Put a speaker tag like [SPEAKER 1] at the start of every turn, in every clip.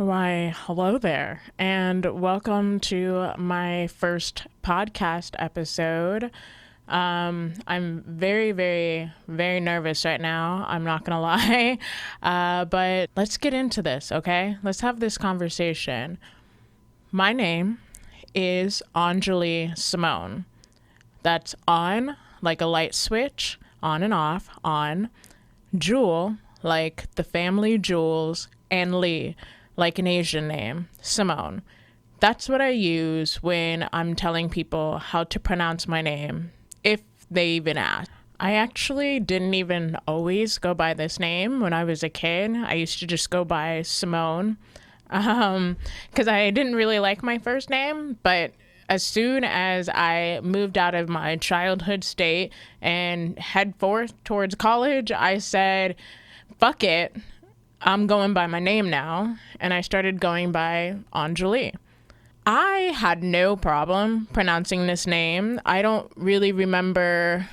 [SPEAKER 1] Why, hello there, and welcome to my first podcast episode. I'm very, very, very nervous right now. I'm not gonna lie, but let's get into this, okay? Let's have this conversation. My name is Anjuli Simone. That's on, like a light switch, on and off, on. Jewel, like the family jewels, and Lee, like an Asian name, Simone. That's what I use when I'm telling people how to pronounce my name, if they even ask. I actually didn't even always go by this name when I was a kid. I used to just go by Simone because I didn't really like my first name, but as soon as I moved out of my childhood state and head forth towards college, I said, fuck it, I'm going by my name now, and I started going by Anjuli. I had no problem pronouncing this name. I don't really remember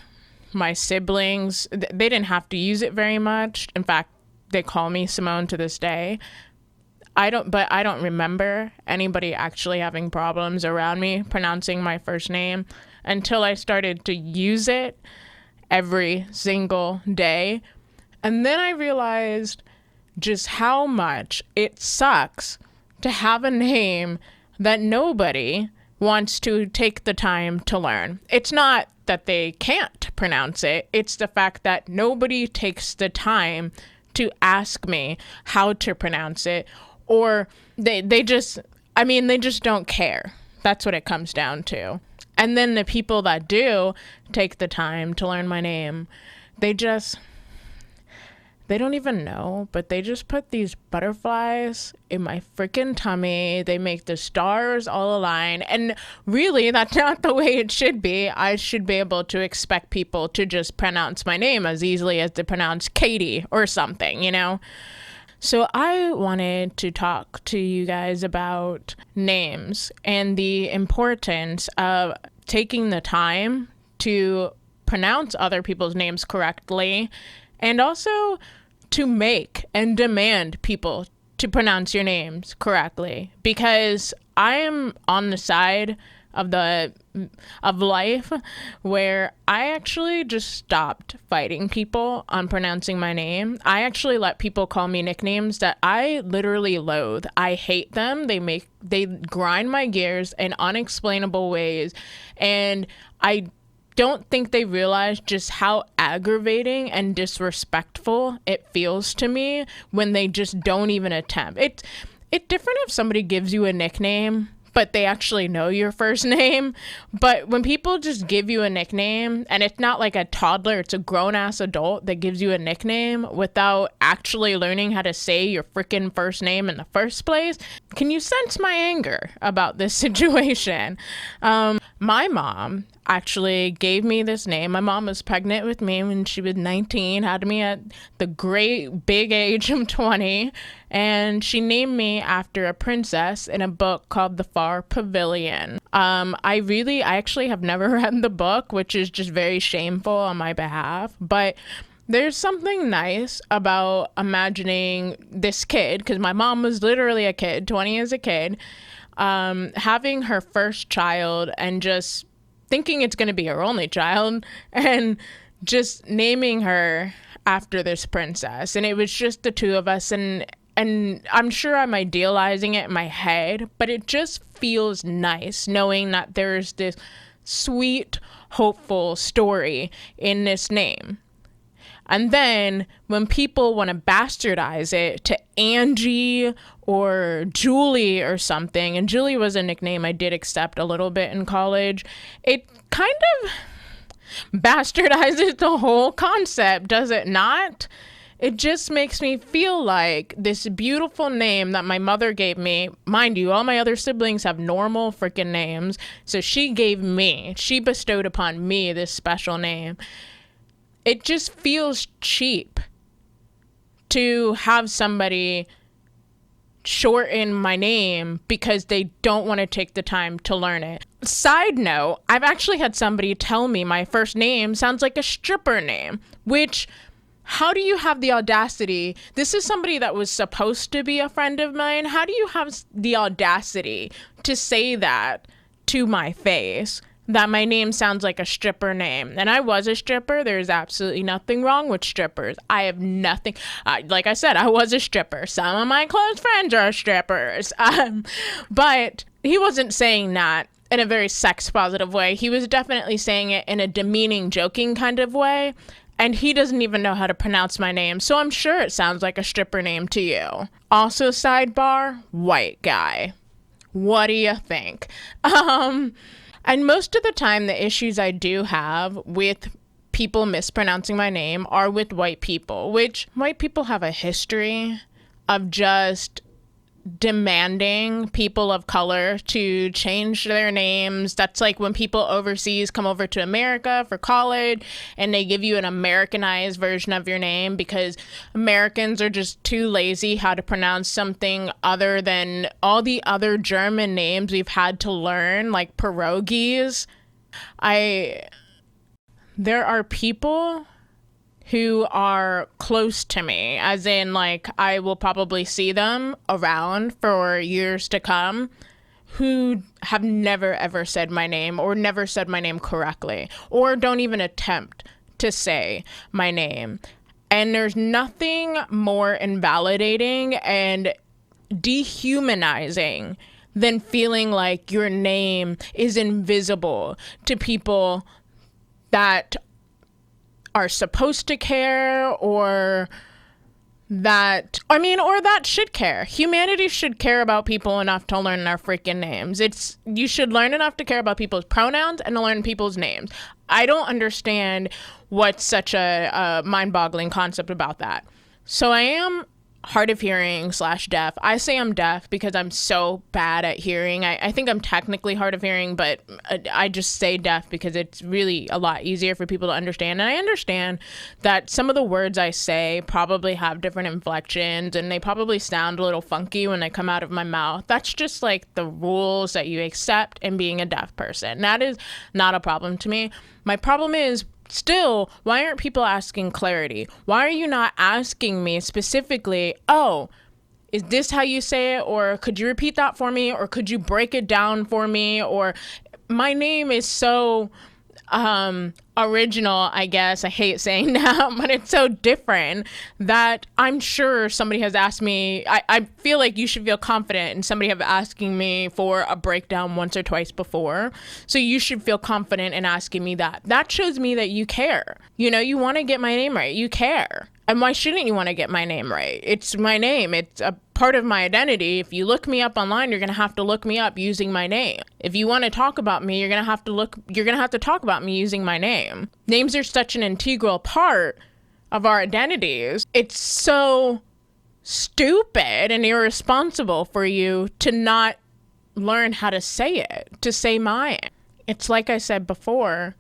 [SPEAKER 1] my siblings. They didn't have to use it very much. In fact, they call me Simone to this day. I don't remember anybody actually having problems around me pronouncing my first name until I started to use it every single day. And then I realized just how much it sucks to have a name that nobody wants to take the time to learn. It's not that they can't pronounce it. It's the fact that nobody takes the time to ask me how to pronounce it, or they just don't care. That's what it comes down to. And then the people that do take the time to learn my name, they don't even know, but they just put these butterflies in my freaking tummy. They make the stars all align. And really, that's not the way it should be. I should be able to expect people to just pronounce my name as easily as to pronounce Katie or something, you know? So I wanted to talk to you guys about names and the importance of taking the time to pronounce other people's names correctly, and also to make and demand people to pronounce your names correctly, because I am on the side of life where I actually just stopped fighting people on pronouncing my name. I actually let people call me nicknames that I literally loathe. I hate them. They grind my gears in unexplainable ways, and I don't think they realize just how aggravating and disrespectful it feels to me when they just don't even attempt. It's different if somebody gives you a nickname, but they actually know your first name. But when people just give you a nickname, and it's not like a toddler, it's a grown-ass adult that gives you a nickname without actually learning how to say your freaking first name in the first place, can you sense my anger about this situation? My mom actually gave me this name. My mom was pregnant with me when she was 19, had me at the great big age of 20, and she named me after a princess in a book called The Far Pavilion. I actually have never read the book, which is just very shameful on my behalf, but there's something nice about imagining this kid, because my mom was literally a kid, 20 as a kid, having her first child and just thinking it's going to be her only child and just naming her after this princess. And it was just the two of us, and I'm sure I'm idealizing it in my head, but it just feels nice knowing that there's this sweet, hopeful story in this name. And then when people want to bastardize it to Angie or Julie or something, and Julie was a nickname I did accept a little bit in college, it kind of bastardizes the whole concept, does it not? It just makes me feel like this beautiful name that my mother gave me. Mind you, all my other siblings have normal freaking names. So she bestowed upon me this special name. It just feels cheap to have somebody shorten my name because they don't want to take the time to learn it. Side note, I've actually had somebody tell me my first name sounds like a stripper name, which How do you have the audacity? This is somebody that was supposed to be a friend of mine. How do you have the audacity to say that to my face? That my name sounds like a stripper name. And I was a stripper. There's absolutely nothing wrong with strippers. I have nothing. Like I said, I was a stripper. Some of my close friends are strippers. But he wasn't saying that in a very sex positive way. He was definitely saying it in a demeaning, joking kind of way. And he doesn't even know how to pronounce my name. So I'm sure it sounds like a stripper name to you. Also, sidebar, white guy. What do you think? And most of the time, the issues I do have with people mispronouncing my name are with white people, which white people have a history of just demanding people of color to change their names. That's like when people overseas come over to America for college and they give you an Americanized version of your name because Americans are just too lazy how to pronounce something other than all the other German names we've had to learn, like pierogies. There are people who are close to me, as in, like, I will probably see them around for years to come, who have never, ever said my name or never said my name correctly or don't even attempt to say my name. And there's nothing more invalidating and dehumanizing than feeling like your name is invisible to people that are supposed to care or that should care. Humanity should care about people enough to learn their freaking names. You should learn enough to care about people's pronouns and to learn people's names. I don't understand what's such a mind-boggling concept about that. So I am hard of hearing / deaf. I say I'm deaf because I'm so bad at hearing. I think I'm technically hard of hearing, but I just say deaf because it's really a lot easier for people to understand. And I understand that some of the words I say probably have different inflections and they probably sound a little funky when they come out of my mouth. That's just like the rules that you accept in being a deaf person. That is not a problem to me. My problem is, still, why aren't people asking clarity? Why are you not asking me specifically, oh, is this how you say it? Or could you repeat that for me? Or could you break it down for me? Or my name is so original, I guess. I hate saying that, but it's so different that I'm sure somebody has asked me. I feel like you should feel confident in somebody have asking me for a breakdown once or twice before. So you should feel confident in asking me that. That shows me that you care. You know, you want to get my name right. You care. And why shouldn't you want to get my name right? It's my name. It's a part of my identity. If you look me up online, you're going to have to look me up using my name. If you want to talk about me, you're going to have to talk about me using my name. Names are such an integral part of our identities. It's so stupid and irresponsible for you to not learn how to say it, to say mine. It's like I said before,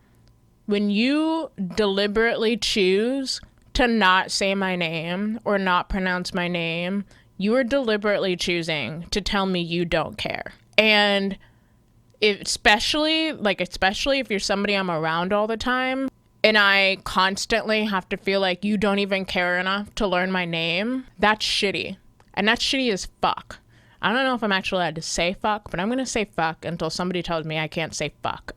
[SPEAKER 1] when you deliberately choose to not say my name or not pronounce my name, you are deliberately choosing to tell me you don't care. And especially if you're somebody I'm around all the time and I constantly have to feel like you don't even care enough to learn my name, that's shitty. And that's shitty as fuck. I don't know if I'm actually allowed to say fuck, but I'm going to say fuck until somebody tells me I can't say fuck.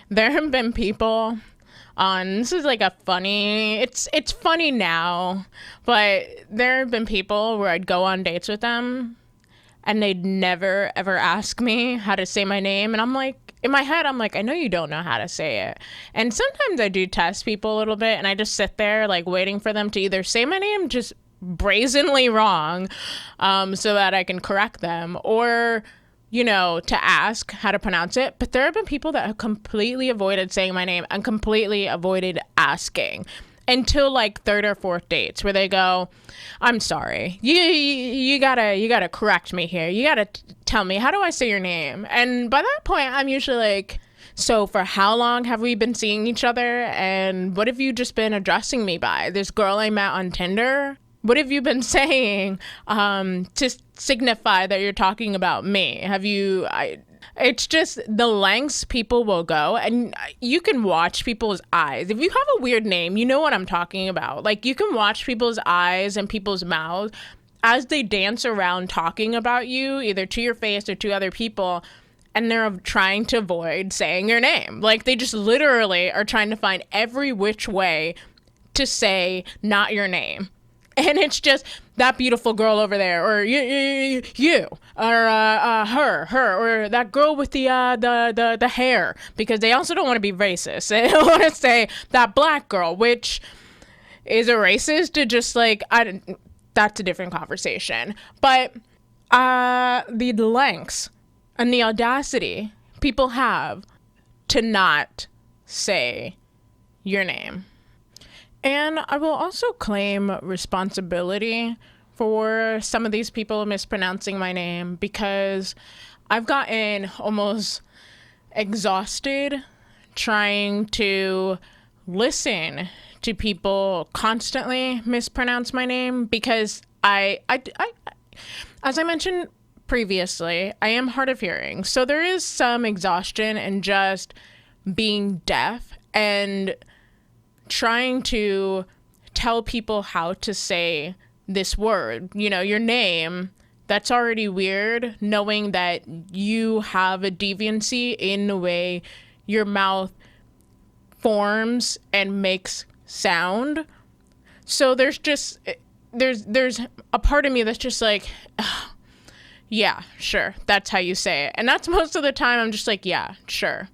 [SPEAKER 1] There have been people this is like a funny, it's funny now, but there have been people where I'd go on dates with them and they'd never ever ask me how to say my name. And I'm like, in my head, I'm like, I know you don't know how to say it. And sometimes I do test people a little bit and I just sit there like waiting for them to either say my name just brazenly wrong, so that I can correct them, or to ask how to pronounce it. But there have been people that have completely avoided saying my name and completely avoided asking until like third or fourth dates where they go, I'm sorry, you gotta correct me here. You gotta tell me, how do I say your name? And by that point, I'm usually like, so for how long have we been seeing each other? And what have you just been addressing me by? This girl I met on Tinder? What have you been saying to signify that you're talking about me? It's just the lengths people will go, and you can watch people's eyes. If you have a weird name, you know what I'm talking about. Like, you can watch people's eyes and people's mouths as they dance around talking about you, either to your face or to other people, and they're trying to avoid saying your name. Like, they just literally are trying to find every which way to say not your name. And it's just that beautiful girl over there, or you, or her, or that girl with the hair, because they also don't want to be racist. They don't want to say that black girl, which is a racist to just like, that's a different conversation. But the lengths and the audacity people have to not say your name. And I will also claim responsibility for some of these people mispronouncing my name, because I've gotten almost exhausted trying to listen to people constantly mispronounce my name, because I as I mentioned previously, I am hard of hearing. So there is some exhaustion in just being deaf and trying to tell people how to say this word, your name. That's already weird, knowing that you have a deviancy in the way your mouth forms and makes sound. So there's a part of me that's just like, yeah, sure, that's how you say it. And that's most of the time I'm just like, yeah, sure.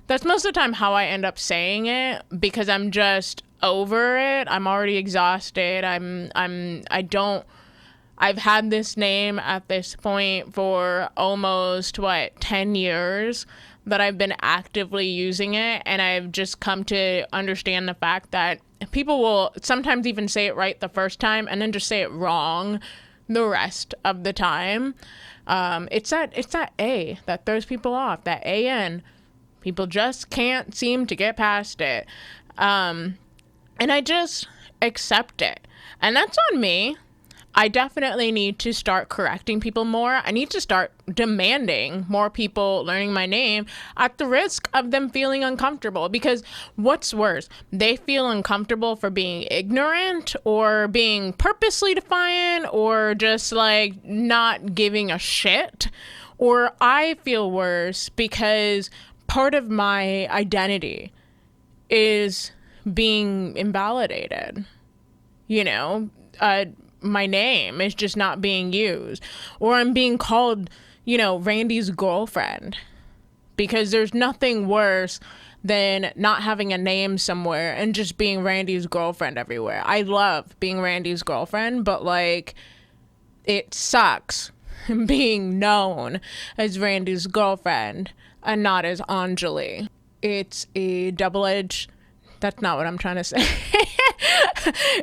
[SPEAKER 1] That's most of the time how I end up saying it, because I'm just over it. I'm already exhausted. I've had this name at this point for almost 10 years that I've been actively using it, and I've just come to understand the fact that people will sometimes even say it right the first time and then just say it wrong the rest of the time. It's that A that throws people off, that AN. People just can't seem to get past it. And I just accept it. And that's on me. I definitely need to start correcting people more. I need to start demanding more people learning my name at the risk of them feeling uncomfortable. Because what's worse, they feel uncomfortable for being ignorant or being purposely defiant or just like not giving a shit. Or I feel worse because part of my identity is being invalidated. My name is just not being used, or I'm being called, Randy's girlfriend, because there's nothing worse than not having a name somewhere and just being Randy's girlfriend everywhere. I love being Randy's girlfriend, but like, it sucks being known as Randy's girlfriend and not as Anjuli. It's a double-edged, that's not what I'm trying to say.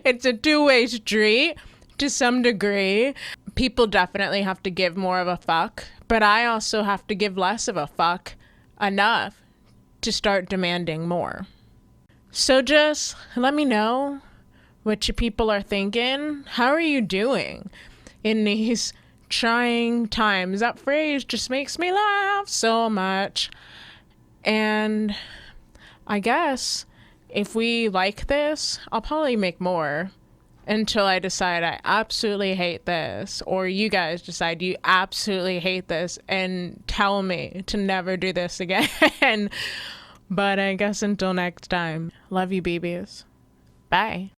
[SPEAKER 1] It's a two-way street. To some degree, people definitely have to give more of a fuck, but I also have to give less of a fuck enough to start demanding more. So just let me know what you people are thinking. How are you doing in these trying times? That phrase just makes me laugh so much. And I guess if we like this, I'll probably make more until I decide I absolutely hate this, or you guys decide you absolutely hate this and tell me to never do this again. But I guess until next time, love you, babies. Bye.